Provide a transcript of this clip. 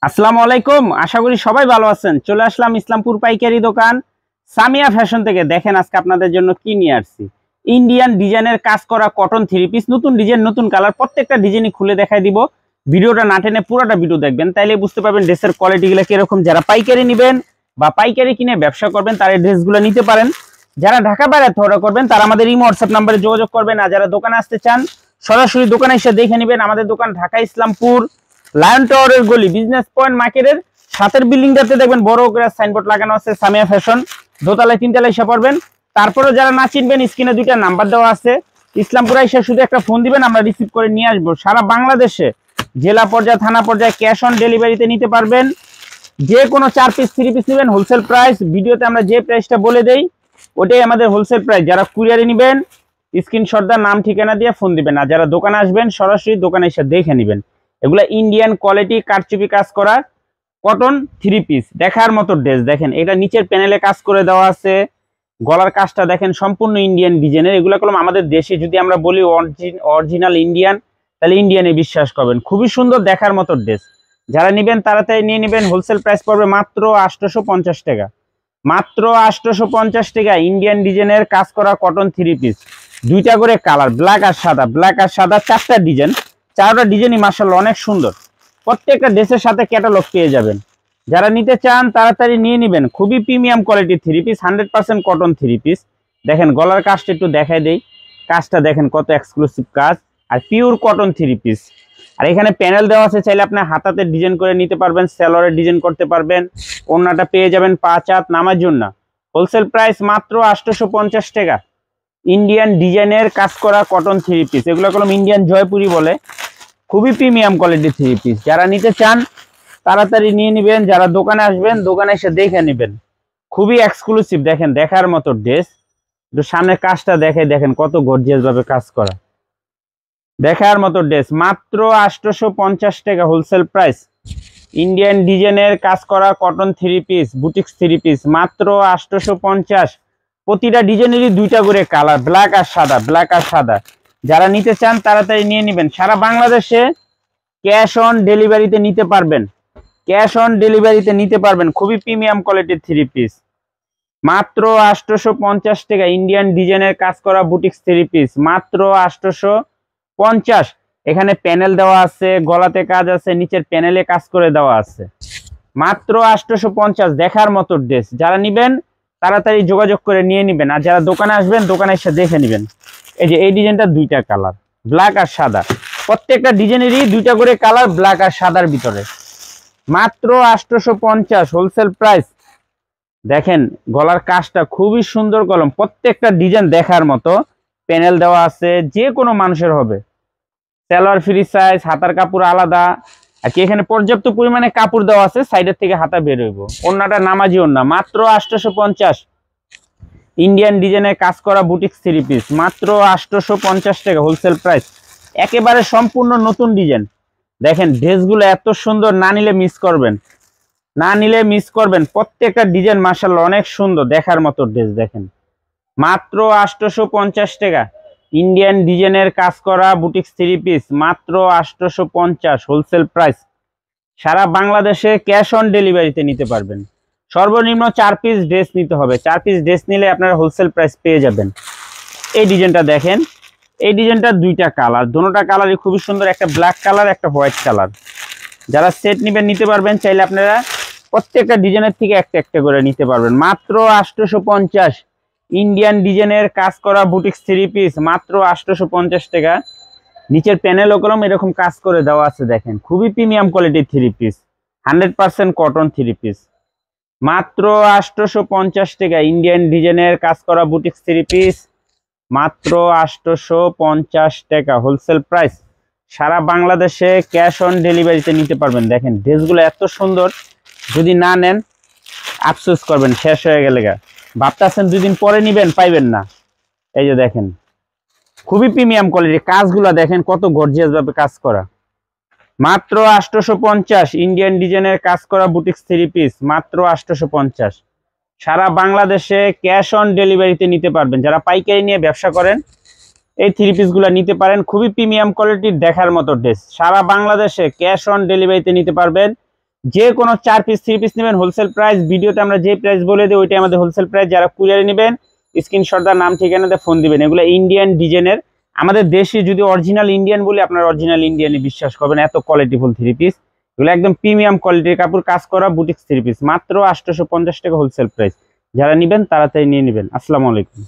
আসসালামু আলাইকুম। আশা করি সবাই ভালো আছেন। চলে আসলাম ইসলামপুর পাইকারি দোকান সামিয়া ফ্যাশন থেকে। দেখেন আজকে আপনাদের জন্য কি নিয়ে আসছি। ইন্ডিয়ান ডিজাইনের কাজ করা কটন থ্রি পিস, নতুন ডিজাইন, নতুন কালার, প্রত্যেকটা ডিজাইনই খুলে দেখাই দিব। ভিডিওটা না টেনে পুরোটা ভিডিও দেখবেন, তাইলে বুঝতে পারবেন ড্রেসের কোয়ালিটিগুলো কিরকম। যারা পাইকারি নেবেন বা পাইকারি কিনে ব্যবসা করবেন তারা এই ড্রেসগুলো নিতে পারেন। যারা ঢাকা বাইরে অর্ডার করবেন তারা আমাদের এই হোয়াটসঅ্যাপ নাম্বারে যোগাযোগ করবেন। আর যারা দোকানে আসতে চান সরাসরি দোকানে এসে দেখে নেবেন। আমাদের দোকান ঢাকা ইসলামপুর লায়ন টাওয়ারের গলি, বিজনেস পয়েন্ট মার্কেটের সাথের বিল্ডিংটাতে দেখবেন বড় করে সাইনবোর্ড লাগানো আছে সামিয়া ফ্যাশন। দোতলায় তিনতলায় এসে পড়বেন। তারপরে যারা না চিনবেন স্ক্রিনে দুইটা নাম্বার দেওয়া আছে, ইসলামপুরে এসে শুধু একটা ফোন দিবেন, আমরা রিসিভ করে নিয়ে আসবো। সারা বাংলাদেশে জেলা পর্যায়ে, থানা পর্যায়ে ক্যাশ অন ডেলিভারিতে নিতে পারবেন। যে কোনো 4 পিস 3 পিস নেবেন হোলসেল প্রাইস। ভিডিওতে আমরা যে প্রাইসটা বলে দেই ওটাই আমাদের হোলসেল প্রাইস। যারা কুরিয়ারে নেবেন স্ক্রিনশট দা নাম ঠিকানা দিয়ে ফোন দিবেন। আর যারা দোকানে আসবেন সরাসরি দোকানে এসে দেখে নেবেন। এগুলা ইন্ডিয়ান কোয়ালিটি কারচুপি কাজ করা কটন থ্রি পিস, দেখার মতো ড্রেস। দেখেন এটা নিচের প্যানেলে কাজ করে দেওয়া আছে, গলার কাজটা দেখেন সম্পূর্ণ ইন্ডিয়ান ডিজাইনের। এগুলো কলম আমাদের দেশে যদি আমরা বলি অরিজিনাল ইন্ডিয়ান, তাহলে ইন্ডিয়ানে বিশ্বাস করবেন। খুবই সুন্দর দেখার মতো ড্রেস। যারা নেবেন তাড়াতাড়ি নিয়ে নেবেন। হোলসেল প্রাইস পড়বে মাত্র 850 টাকা। মাত্র 850 টাকা ইন্ডিয়ান ডিজাইনের কাজ করা কটন থ্রি পিস। দুইটা করে কালার, ব্ল্যাক আর সাদা, ব্ল্যাক আর সাদা, 4টা ডিজাইন। 4টা ডিজাইনই মাশাআল্লাহ অনেক সুন্দর। প্রত্যেকটা ড্রেসের সাথে ক্যাটালগ পেয়ে যাবেন। যারা নিতে চান তাড়াতাড়ি নিয়ে নেবেন। খুবই প্রিমিয়াম কোয়ালিটির three piece, 100% cotton three piece. দেখেন গলার কাজটা একটু দেখাই দেই। কাজটা দেখেন কত এক্সক্লুসিভ কাজ, আর পিওর কটন থ্রি পিস। আর এখানে প্যানেল দেওয়া আছে, চাইলে আপনি হাতাতে ডিজাইন করে নিতে পারবেন, সেলরে ডিজাইন করতে পারবেন। ওড়নাটা পেয়ে যাবেন 5 হাত নামার জন্য। হোলসেল প্রাইস মাত্র 850 টাকা। ইন্ডিয়ান ডিজাইনের কাজ করা কটন থ্রি পিস, এগুলো কলম ইন্ডিয়ান জয়পুরি বলে। খুবই প্রিমিয়াম কোয়ালিটি থ্রি পিস। যারা নিতে চান তাড়াতাড়ি নিয়ে নেবেন। যারা দোকানে আসবেন দোকানে এসে দেখে নেবেন। খুবই এক্সক্লুসিভ, দেখেন দেখার মতো ড্রেস। একটু সামনের কাজটা দেখে, দেখেন কত গর্জিয়াস ভাবে কাজ করা, দেখার মতো ড্রেস। মাত্র 850 টাকা হোলসেল প্রাইস। ইন্ডিয়ান ডিজাইনের কাজ করা cotton three piece, boutiques three piece, মাত্র 850। প্রতিটা ডিজাইনেরই দুইটা করে কালার, ব্ল্যাক আর সাদা, ব্ল্যাক আর সাদা। যারা নিতে চান তাড়াতাড়ি নিয়ে নেবেন। সারা বাংলাদেশে ক্যাশ অন ডেলিভারিতে নিতে পারবেন। ক্যাশ অন ডেলিভারিতে নিতে পারবেন। খুবই প্রিমিয়াম কোয়ালিটির থ্রি পিস। মাত্র 850 টাকা ইন্ডিয়ান ডিজাইনের কাজ করা বুটিক্স থ্রি পিস, মাত্র 850। এখানে প্যানেল দেওয়া আছে, গলাতে কাজ আছে, নিচের প্যানেলে কাজ করে দেওয়া আছে। মাত্র 850, দেখার মতো ড্রেস। যারা নিবেন তাড়াতাড়ি যোগাযোগ করে নিয়ে নেবেন। আর যারা দোকানে আসবেন দোকানে এসে দেখে নেবেন। এই যে এই ডিজাইনটা দুইটা কালার, ব্ল্যাক আর সাদা। প্রত্যেকটা ডিজাইনেরই দুইটা করে কালার, ব্ল্যাক আর সাদার ভিতরে। মাত্র 850 হোলসেল প্রাইস। দেখেন গলার কাজটা খুবই সুন্দর কলম, প্রত্যেকটা ডিজাইন দেখার মতো। প্যানেল দেওয়া আছে, যে কোনো মানুষের হবে। সালোয়ার ফ্রি সাইজ, হাতার কাপড় আলাদা। আর কি এখানে পর্যাপ্ত পরিমাণে কাপড় দেওয়া আছে, সাইডের থেকে হাতা বের হইব। ওড়নাটা নামাজি ওড়না। মাত্র 850 ইন্ডিয়ান ডিজাইনের কাজ করা বুটিক্স থ্রি পিস, মাত্র 850 টাকা হোলসেল প্রাইস। একেবারে সম্পূর্ণ নতুন ডিজাইন। দেখেন ড্রেসগুলো এত সুন্দর, না নিলে মিস করবেন, না নিলে মিস করবেন। প্রত্যেকটা ডিজাইন মাশাআল্লাহ অনেক সুন্দর, দেখার মতো ড্রেস। দেখেন মাত্র 850 টাকা ইন্ডিয়ান ডিজাইনের কাজ করা বুটিক্স থ্রি পিস, মাত্র 850 হোলসেল প্রাইস। সারা বাংলাদেশে ক্যাশ অন ডেলিভারিতে নিতে পারবেন। সর্বনিম্ন 4 পিস ড্রেস নিতে হবে। 4 পিস ড্রেস নিলে আপনারা হোলসেল প্রাইস পেয়ে যাবেন। এই ডিজাইনটা দেখেন, এই ডিজাইনটা দুইটা কালার, দুটোটা কালারই খুবই সুন্দর। একটা ব্ল্যাক কালার, একটা হোয়াইট কালার। যারা সেট নেবেন নিতে পারবেন, চাইলে আপনারা প্রত্যেকটা ডিজাইনের থেকে একটা একটা করে নিতে পারবেন। মাত্র 850 ইন্ডিয়ান ডিজাইনের কাজ করা বুটিক্স থ্রি পিস, মাত্র 850 টাকা। নিচের প্যানেল ওকরম এরকম কাজ করে দেওয়া আছে। দেখেন খুবই প্রিমিয়াম কোয়ালিটির three piece, 100% cotton three piece. মাত্র 850 টাকা ইন্ডিয়ান ডিজাইনের কাজ করা বুটিক্স থ্রি পিস, মাত্র 850 টাকা হোলসেল প্রাইস। সারা বাংলাদেশে ক্যাশ অন ডেলিভারিতে নিতে পারবেন। দেখেন ড্রেসগুলো এত সুন্দর, যদি না নেন আফসোস করবেন, শেষ হয়ে গেলে ভাবতেছেন 2 দিন পরে নিবেন, পাইবেন না। এই যে দেখেন খুবই প্রিমিয়াম কোয়ালিটি, কাজগুলো দেখেন কত গর্জিয়াস ভাবে কাজ করা। মাত্র 850 ইন্ডিয়ান ডিজাইনের কাজ করা বুটিক্স থ্রি পিস, মাত্র 850। সারা বাংলাদেশে ক্যাশ অন ডেলিভারিতে নিতে পারবেন। যারা পাইকারি নিয়ে ব্যবসা করেন এই থ্রি পিসগুলো নিতে পারেন। খুবই প্রিমিয়াম কোয়ালিটির, দেখার মতো ড্রেস। সারা বাংলাদেশে ক্যাশ অন ডেলিভারিতে নিতে পারবেন। যে কোনো 4 পিস 3 পিস নেবেন হোলসেল প্রাইস, ভিডিওতে আমরা যে প্রাইস বলে দিই ওইটাই আমাদের হোলসেল প্রাইস। যারা কুরিয়ারে নেবেন স্ক্রিনশট দা নাম ঠিকানাতে ফোন দিবেন। এগুলো ইন্ডিয়ান ডিজাইনের, আমাদের দেশে যদি অরিজিনাল ইন্ডিয়ান বলি আপনার অরিজিনাল ইন্ডিয়ানই বিশ্বাস করবেন, এত কোয়ালিটিফুল 3 পিস। এগুলো একদম প্রিমিয়াম কোয়ালিটির কাপড়, কাজ করা বুটিক্স 3 পিস, মাত্র 850 টাকা হোলসেল প্রাইস। যারা নেবেন তাড়াতাড়ি নিয়ে নেবেন। আসসালামু আলাইকুম।